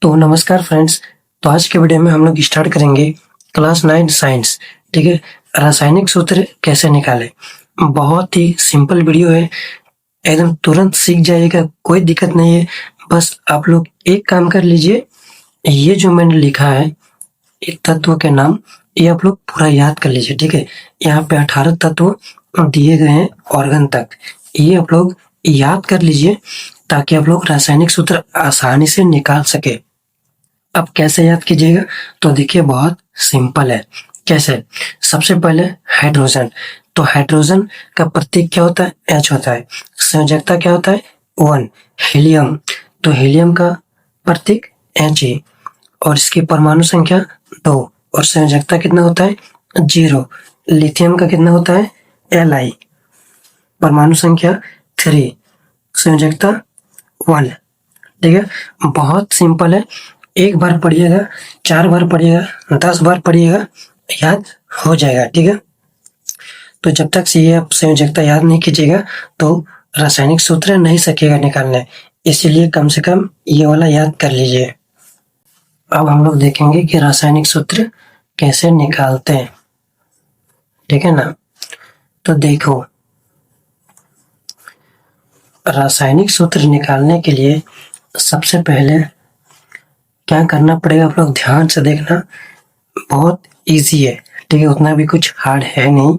तो नमस्कार फ्रेंड्स। तो आज के वीडियो में हम लोग स्टार्ट करेंगे क्लास 9 साइंस। ठीक है, रासायनिक सूत्र कैसे निकालें। बहुत ही सिंपल वीडियो है, एकदम तुरंत सीख जाइएगा, कोई दिक्कत नहीं है। बस आप लोग एक काम कर लीजिए, ये जो मैंने लिखा है एक तत्व के नाम, ये आप लोग पूरा याद कर लीजिए। ठीक है, यहाँ पे 18 तत्व दिए गए हैं ऑर्गन तक, ये आप लोग याद कर लीजिए ताकि आप लोग रासायनिक सूत्र आसानी से निकाल सके। अब कैसे याद कीजिएगा, तो देखिए बहुत सिंपल है। कैसे? सबसे पहले हाइड्रोजन, तो हाइड्रोजन का प्रतीक क्या होता है? H होता है। संयोजकता क्या होता है? 1। हीलियम, तो हीलियम का प्रतीक He और इसकी परमाणु संख्या 2 और संयोजकता कितना होता है? 0। लिथियम का कितना होता है? Li, परमाणु संख्या 3, संयोजकता 1। ठीक है, बहुत सिंपल है। एक बार पढ़िएगा, 4 बार पढ़िएगा, 10 बार पढ़िएगा, याद हो जाएगा। ठीक है, तो जब तक से ये आप संयोजकता याद नहीं कीजिएगा तो रासायनिक सूत्र नहीं सकेगा निकालने, इसीलिए कम से कम ये वाला याद कर लीजिए। अब हम लोग देखेंगे कि रासायनिक सूत्र कैसे निकालते हैं। ठीक है ना, तो देखो, रासायनिक सूत्र निकालने के लिए सबसे पहले क्या करना पड़ेगा, आप लोग ध्यान से देखना। बहुत इजी है, ठीक है, उतना भी कुछ हार्ड है नहीं,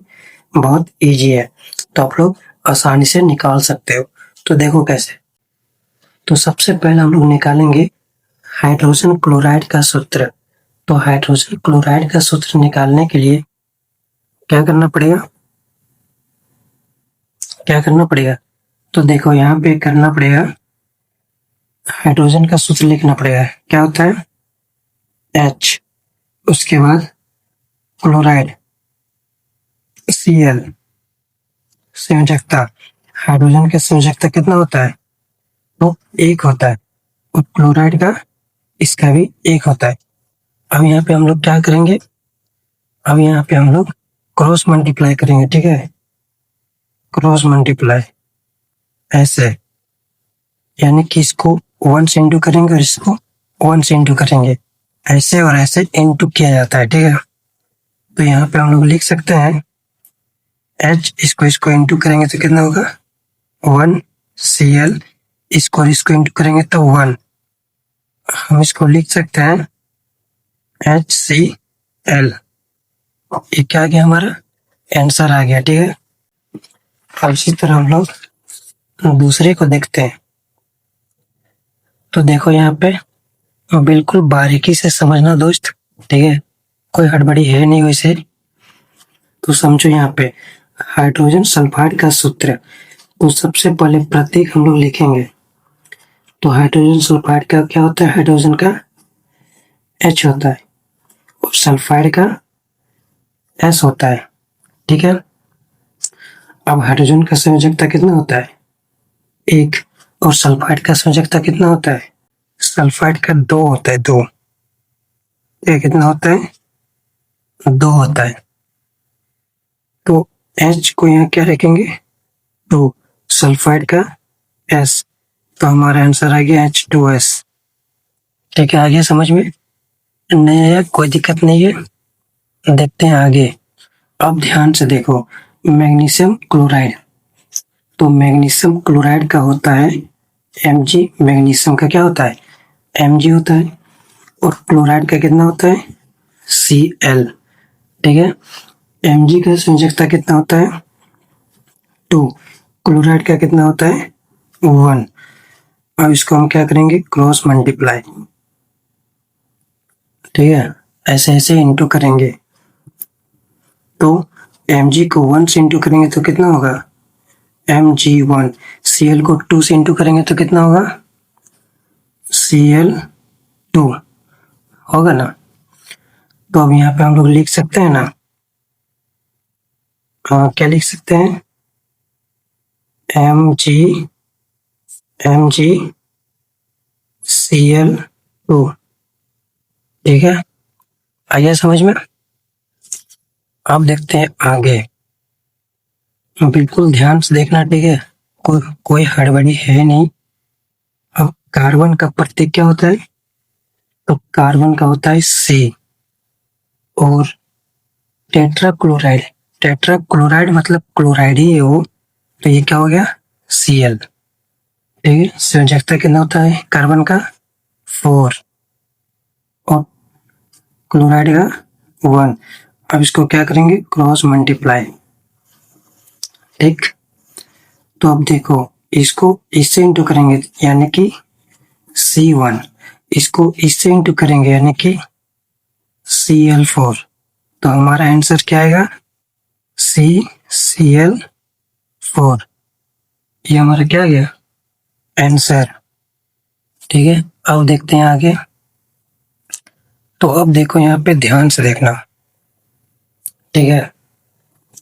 बहुत इजी है, तो आप लोग आसानी से निकाल सकते हो। तो देखो कैसे। तो सबसे पहले हम लोग निकालेंगे हाइड्रोजन क्लोराइड का सूत्र। तो हाइड्रोजन क्लोराइड का सूत्र निकालने के लिए क्या करना पड़ेगा, तो देखो यहाँ पे करना पड़ेगा, हाइड्रोजन का सूत्र लिखना पड़ेगा। क्या होता है? H, उसके बाद क्लोराइड Cl, संयोजकता, हाइड्रोजन का संयोजकता कितना होता है? तो 1 होता है, और क्लोराइड का इसका भी 1 होता है। अब यहाँ पे हम लोग क्या करेंगे, अब यहाँ पे हम लोग क्रॉस मल्टीप्लाई करेंगे। ठीक है, क्रॉस मल्टीप्लाई ऐसे, यानी कि इसको 1 से इंटू करेंगे और इसको 1 से इंटू करेंगे, ऐसे और ऐसे इंटू किया जाता है। ठीक है, तो यहाँ पे हम लोग लिख सकते हैं H, इसको इंटू करेंगे तो कितना होगा? 1 Cl, इसको इंटू करेंगे तो 1। हम इसको लिख सकते हैं HCl। ये क्या आ गया, हमारा आंसर आ गया। ठीक है, अब इसी तरह हम लोग दूसरे को देखते हैं। तो देखो यहाँ पे बिल्कुल बारीकी से समझना दोस्त, ठीक है, कोई हड़बड़ी है नहीं वैसे। तो समझो यहाँ पे हाइड्रोजन सल्फाइड का सूत्र, तो सबसे पहले प्रतीक हम लोग लिखेंगे। तो हाइड्रोजन सल्फाइड का क्या होता है? हाइड्रोजन का H होता है और सल्फाइड का S होता है। ठीक है, अब हाइड्रोजन का संयोजकता कितना होता है? 1, और सल्फाइड का संयोजकता कितना होता है? सल्फाइड का 2 होता है, 2। ये कितना होता है? 2 होता है। तो H को यहाँ क्या रखेंगे? 2, सल्फाइड का S, तो हमारा आंसर आ गया H2S। ठीक है, आगे समझ में नहीं आया, कोई दिक्कत नहीं है, देखते हैं आगे। अब ध्यान से देखो, मैग्नीशियम क्लोराइड, तो मैग्नीशियम क्लोराइड का होता है Mg, मैग्नीशियम का क्या होता है? Mg होता है, और क्लोराइड का कितना होता है? Cl। ठीक है, Mg का संयोजकता कितना होता है? 2, क्लोराइड का कितना होता है? 1। अब इसको हम क्या करेंगे? Cross multiply. ठीक है, ऐसे ऐसे इंटू करेंगे, तो Mg को 1 से इंटू करेंगे तो कितना होगा? Mg1। Cl को 2 से इंटू करेंगे तो कितना होगा? Cl2 होगा ना। तो अब यहाँ पे हम लोग लिख सकते हैं ना, क्या लिख सकते हैं? MgCl2। ठीक है, आइए समझ में। अब देखते हैं आगे, बिल्कुल ध्यान से देखना। ठीक है, कोई हड़बड़ी है नहीं। अब कार्बन का प्रतीक क्या होता है? तो कार्बन का होता है सी, और टेट्राक्लोराइड, टेट्राक्लोराइड मतलब क्लोराइड ही है वो, तो ये क्या हो गया Cl। ठीक है, संयोजकता कितना होता है कार्बन का 4 और क्लोराइड का 1। अब इसको क्या करेंगे क्रॉस मल्टीप्लाई। ठीक, तो अब देखो इसको इससे इंटू करेंगे यानी कि C1, इसको इससे इंटू करेंगे यानी कि Cl4, तो हमारा आंसर क्या आएगा CCl4। ये हमारा क्या आ गया आंसर। ठीक है, अब देखते हैं आगे। तो अब देखो यहाँ पे ध्यान से देखना। ठीक है,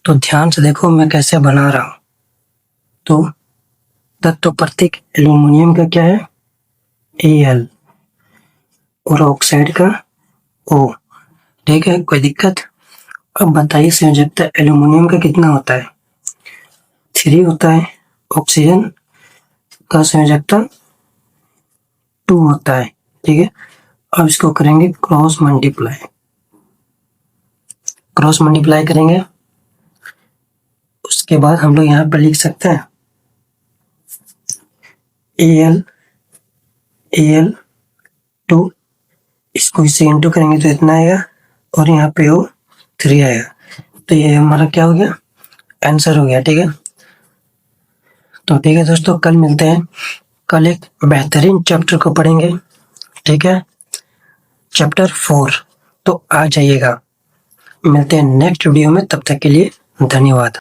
तो ध्यान से देखो मैं कैसे बना रहा हूं। तो तत्व प्रतीक एल्यूमिनियम का क्या है Al और ऑक्साइड का O। ठीक है, कोई दिक्कत। अब बताइए संयोजकता एल्यूमिनियम का कितना होता है 3 होता है, ऑक्सीजन का संयोजकता 2 होता है। ठीक है, अब इसको करेंगे क्रॉस मल्टीप्लाई, क्रॉस मल्टीप्लाई करेंगे। उसके बाद हम लोग यहाँ पर लिख सकते हैं Al2, इसको इससे इंटू करेंगे तो इतना आएगा, और यहाँ पे वो 3 आएगा। तो ये हमारा क्या हो गया आंसर हो गया। ठीक है, तो ठीक है दोस्तों, कल मिलते हैं। कल एक बेहतरीन चैप्टर को पढ़ेंगे। ठीक है, चैप्टर 4, तो आ जाइएगा। मिलते हैं नेक्स्ट वीडियो में, तब तक के लिए धन्यवाद।